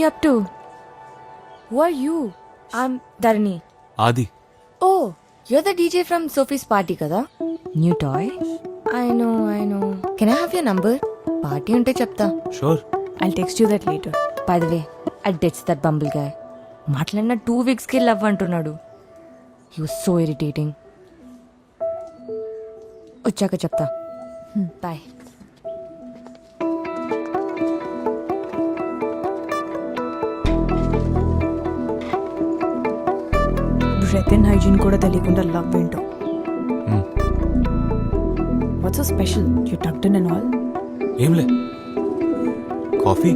you up to? Who are you? I'm Dharani. ఆది Oh, you're the DJ from Sophie's party, kada? New toy? I know. Can I have your number? Party unte chapta. Sure. I'll text you that later. By the way, I ditched that bumble guy. మాట్లాడిన 2 weeks కి love అంటున్నాడు. He was so irritating. వచ్చాక చెప్తా. Bye. Breath and hygiene కూడా తెలియకుండా love ఏంటో. What's so special? You tucked in and all. ఏంలే coffee